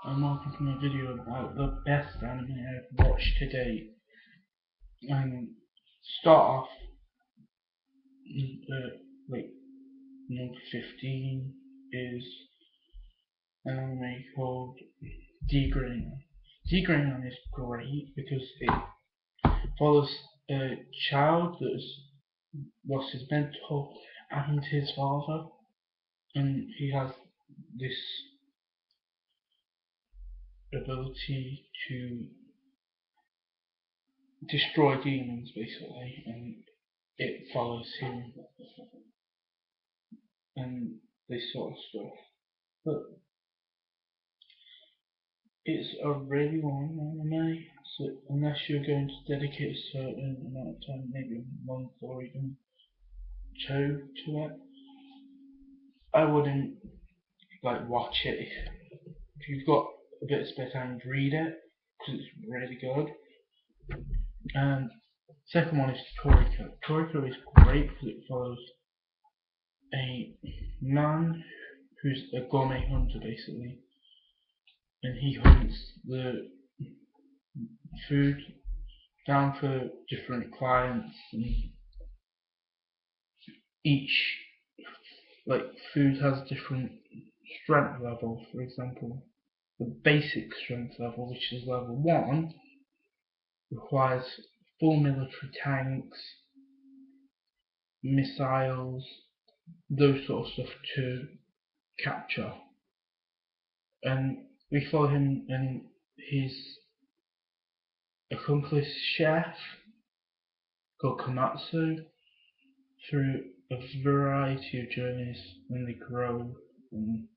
I'm making a video about the best anime I've watched to date. And start off, like number 15 is an anime called D-Gray. D-Gray is great because it follows a child that's lost his mentor and his father, and he has this ability to destroy demons basically, and it follows him and this sort of stuff. But it's a really long anime, so unless you're going to dedicate a certain amount of time, maybe a month or even two to it, I wouldn't watch it. If you've got a bit of spare time, read it because it's really good. And second one is Toriko. Toriko is great because it follows a man who's a gourmet hunter basically, and he hunts the food down for different clients, and each food has different strength level. For example, the basic strength level, which is level 1, requires full military tanks, missiles, those sort of stuff to capture. And we follow him and his accomplice chef called Komatsu through a variety of journeys, and they grow. And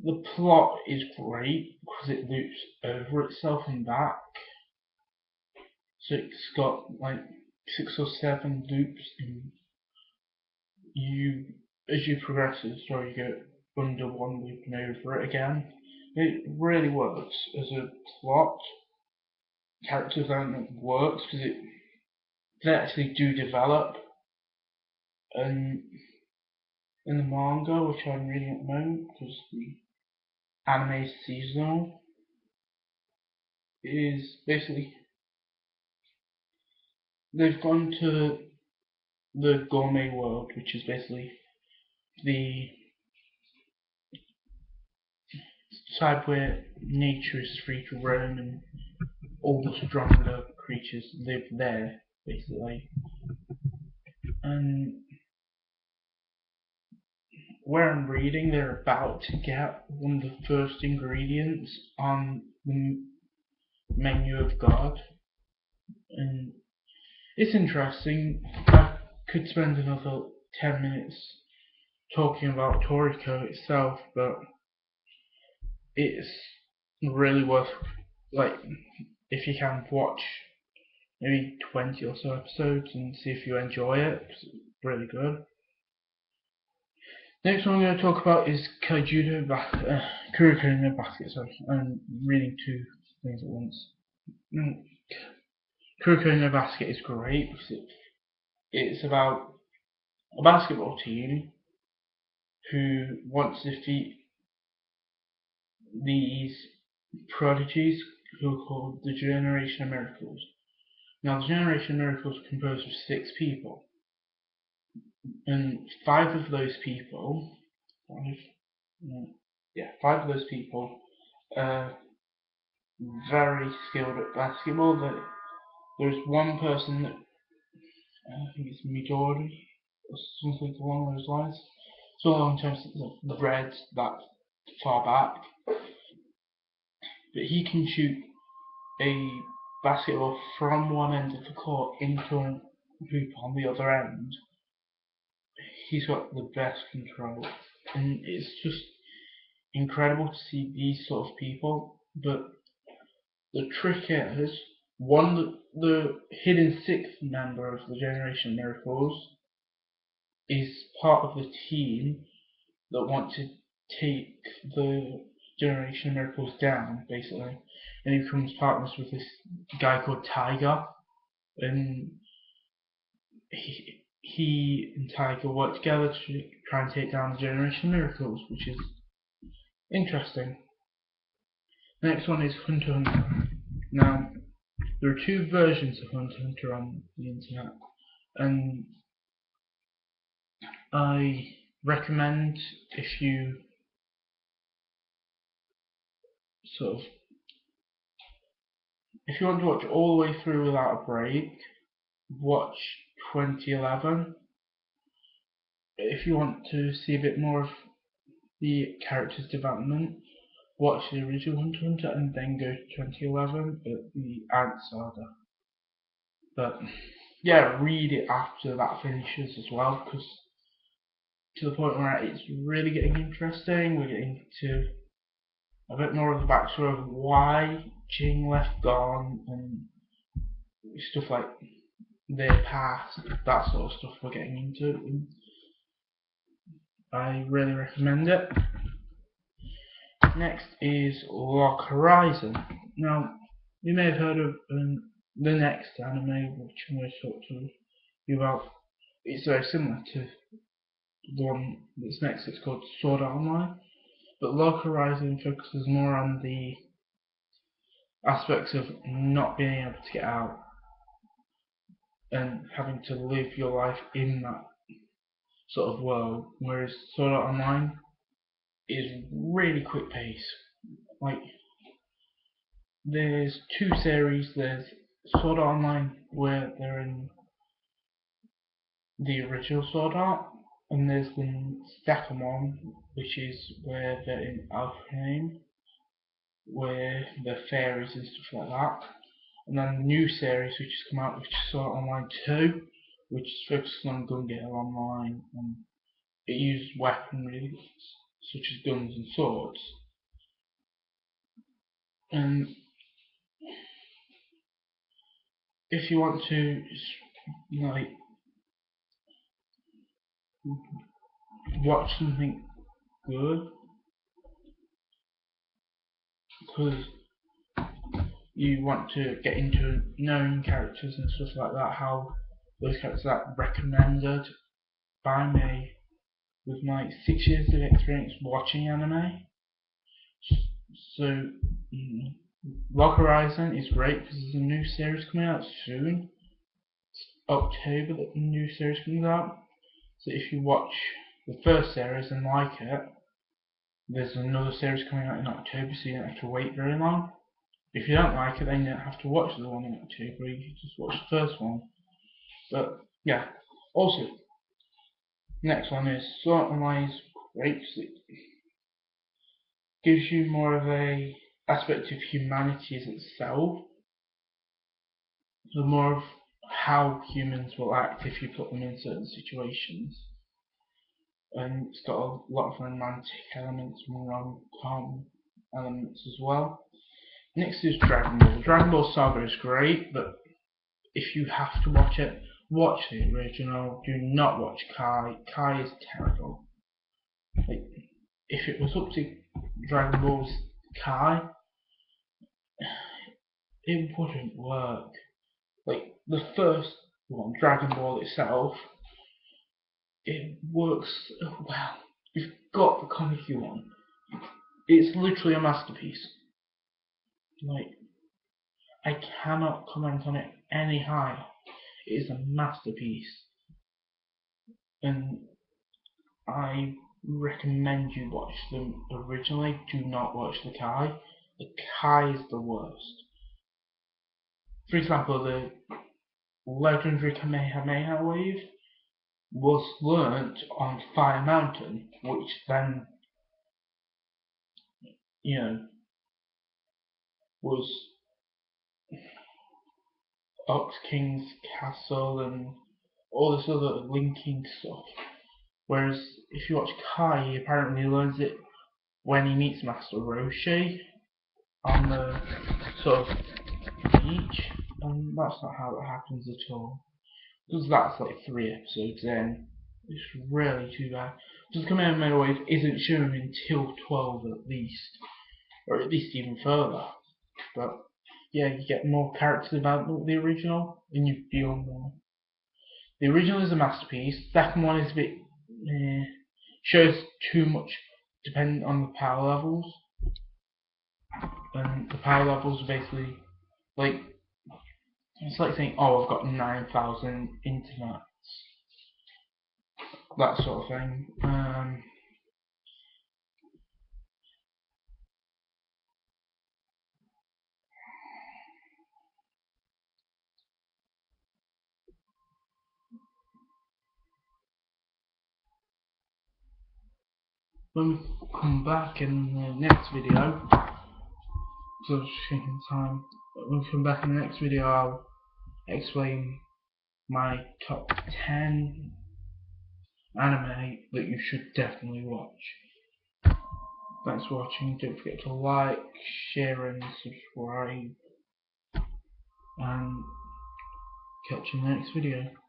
the plot is great because it loops over itself and back. So it's got 6 or 7 loops, and as you progress through the story, you go under one loop and over it again. It really works as a plot. Character development works because they actually do develop. And in the manga, which I'm reading at the moment, because the anime is seasonal, is basically they've gone to the gourmet world, which is basically the side where nature is free to roam and all the stronger creatures live there, basically. And where I'm reading, they're about to get one of the first ingredients on the menu of God. And it's interesting. I could spend another 10 minutes talking about Toriko itself, but it's really worth, if you can watch maybe 20 or so episodes and see if you enjoy it, because it's really good. Next one I'm going to talk about is Kuroko no Basket. Sorry, I'm reading two things at once. Kuroko no Basket is great because it's about a basketball team who want to defeat these prodigies who are called the Generation of Miracles. Now, the Generation of Miracles are composed of 6 people, and 5 of those people are very skilled at basketball. There's one person that I think it's Midori or something along those lines. It's all long term since I've read that far back, but he can shoot a basketball from one end of the court into a hoop on the other end. He's got the best control, and it's just incredible to see these sort of people. But the trick is, the hidden 6th member of the Generation of Miracles is part of the team that want to take the Generation of Miracles down, basically. And he becomes partners with this guy called Tiger, and he and Tiger work together to try and take down the Generation of Miracles, which is interesting. Next one is Hunter x Hunter. Now, there are two versions of Hunter x Hunter on the internet, and I recommend, if you want to watch all the way through without a break, watch 2011. If you want to see a bit more of the character's development, watch the original Hunter x Hunter and then go to 2011 at the Ant Saga. But yeah, read it after that finishes as well, because to the point where it's really getting interesting. We're getting to a bit more of the backstory of why Jing left Gon and stuff like their past, that sort of stuff we're getting into. And I really recommend it. Next is Log Horizon. Now, you may have heard of the next anime which I'm going to talk to you about. It's very similar to the one that's next. It's called Sword Art Online, but Log Horizon focuses more on the aspects of not being able to get out and having to live your life in that sort of world, whereas Sword Art Online is really quick pace. Like, there's two series. There's Sword Art Online where they're in the original Sword Art, and there's the second one which is where they're in Alfheim, where the fairies and stuff like that. And then the new series which has come out, which is Sword Art Online 2, which is focused on Gun Gale Online, and it uses weaponry such as guns and swords. And if you want to like watch something good, because you want to get into knowing characters and stuff like that, how those characters are recommended by me with my 6 years of experience watching anime. So Log Horizon is great because there's a new series coming out soon. It's October that the new series comes out. So if you watch the first series and like it, there's another series coming out in October, so you don't have to wait very long. If you don't like it, then you don't have to watch the one in October, you can just watch the first one. But yeah, also, next one is Sword Art Online is great because it gives you more of a aspect of humanity as itself, so more of how humans will act if you put them in certain situations. And it's got a lot of romantic elements and rom-com elements as well. Next is Dragon Ball. Dragon Ball Saga is great, but if you have to watch it, watch the original. Do not watch Kai. Kai is terrible. Like, if it was up to Dragon Ball's Kai, it wouldn't work. Like, the first one, Dragon Ball itself, it works well. You've got the comic you want. It's literally a masterpiece. Like, I cannot comment on it any higher. It is a masterpiece, and I recommend you watch them originally. Do not watch the Kai. The Kai is the worst. For example, the legendary Kamehameha wave was learnt on Fire Mountain, which then, was Ox King's castle and all this other linking stuff. Whereas if you watch Kai, he apparently learns it when he meets Master Roshi on the sort of beach, and that's not how it happens at all. Because that's like 3 episodes in. It's really too bad. Because Kamehameha Wave isn't shown until 12 at least, or at least even further. But yeah, you get more character development with the original, and you feel more. The original is a masterpiece. Second one is a bit shows too much depending on the power levels. and the power levels are basically like, it's like saying, oh, I've got 9,000 internets, that sort of thing. When we come back in the next video, so just taking time, when we come back in the next video, I'll explain my top 10 anime that you should definitely watch. Thanks for watching. Don't forget to like, share and subscribe, and catch you in the next video.